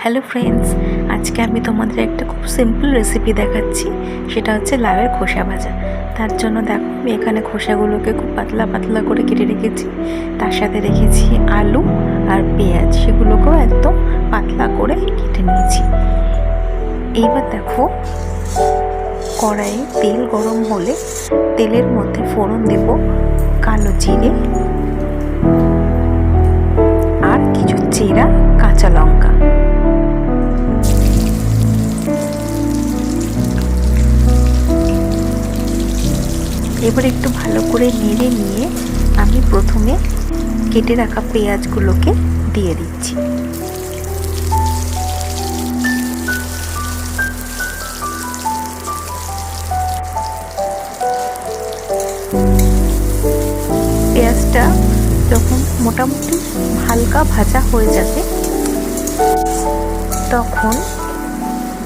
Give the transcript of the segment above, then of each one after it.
Hello friends, আজকে আমি তোমাদের একটা খুব সিম্পল রেসিপি দেখাচ্ছি। সেটা হচ্ছে লাউয়ের খোসা ভাজা। তার জন্য দেখো, আমি এখানে খোসাগুলোকে খুব পাতলা পাতলা করে কেটে রেখেছি। তার সাথে রেখেছি আলু আর পেঁয়াজ, সেগুলোকেও একদম পাতলা করে কেটে নিয়েছি। এইবার দেখো, কড়াইয়ে তেল গরম হলে তেলের মধ্যে ফোড়ন দেব কালো জিরে আর কিছু চেরা কাঁচা লঙ্কা। এবার একটু ভালো করে নেড়ে নিয়ে আমি প্রথমে কেটে রাখা পেঁয়াজগুলোকে দিয়ে দিচ্ছি। পেঁয়াজটা যখন মোটামুটি হালকা ভাজা হয়ে যাবে, তখন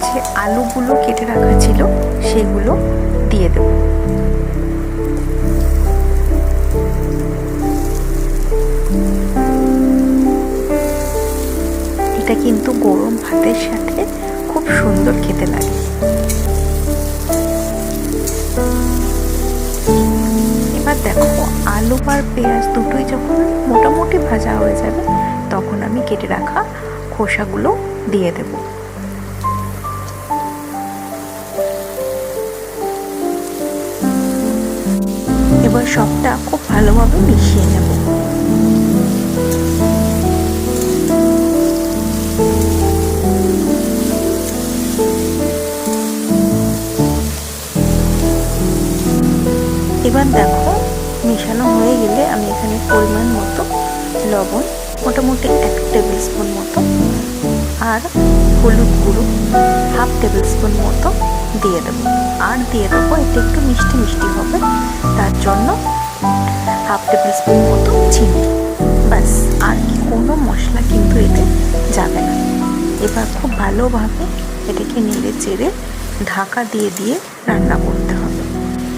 যে আলুগুলো কেটে রাখা ছিল সেগুলো দিয়ে দেব। এটা কিন্তু গরম ভাতের সাথে খুব সুন্দর খেতে লাগে। এবার দেখো, আলু আর পেঁয়াজ দুটোই যখন মোটামুটি ভাজা হয়ে যাবে, তখন আমি কেটে রাখা খোসাগুলো দিয়ে দেব। এবার সবটা খুব ভালোভাবে মিশিয়ে নেব। এবার দেখো, মেশানো হয়ে গেলে আমি এখানে পরিমাণ মতো লবণ, মোটামুটি 1 টেবিল স্পুন মতো, আর হলুদ গুঁড়ো 1/2 টেবিল স্পুন মতো দিয়ে দেবো। আর দিয়ে দেবো, এটা একটু মিষ্টি মিষ্টি হবে, তার জন্য 1/2 টেবিল স্পুন মতো চিনি। ব্যাস, আর কি কোনো মশলা কিন্তু এতে যাবে না। এবার খুব ভালোভাবে এটাকে নেড়ে চেড়ে ঢাকা দিয়ে দিয়ে রান্না করতে হবে,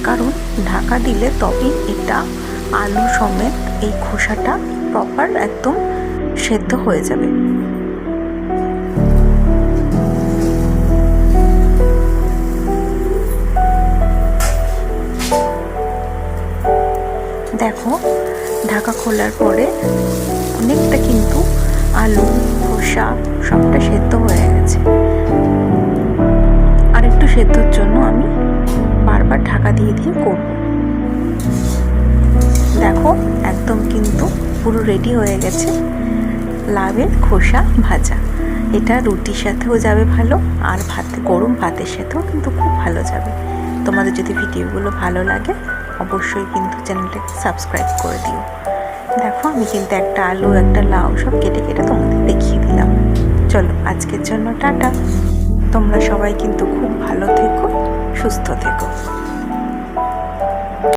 কারণ ঢাকা দিলে তবেই এটা আলু সমেত এই খোসাটা প্রপার একদম সেদ্ধ হয়ে যাবে। দেখো, ঢাকা খোলার পরে অনেকটা কিন্তু আলু খোসা সবটা সেদ্ধ হয়ে গেছে। আর একটু সেদ্ধর জন্য আমি বারবার ঢাকা দিয়ে দিয়ে করব। দেখো, একদম কিন্তু পুরো রেডি হয়ে গেছে লাউয়ের খোসা ভাজা। এটা রুটির সাথেও যাবে ভালো, আর গরম ভাতের সাথেও কিন্তু খুব ভালো যাবে। তোমাদের যদি ভিডিওগুলো ভালো লাগে, অবশ্যই কিন্তু চ্যানেলটাকে সাবস্ক্রাইব করে দিও। দেখো, আমি কিন্তু একটা আলু একটা লাউ সব কেটে কেটে তোমাদের দেখিয়ে দিলাম। চলো, আজকের জন্য টাটা। তোমরা সবাই কিন্তু খুব ভালো থেকো, সুস্থ থেকো।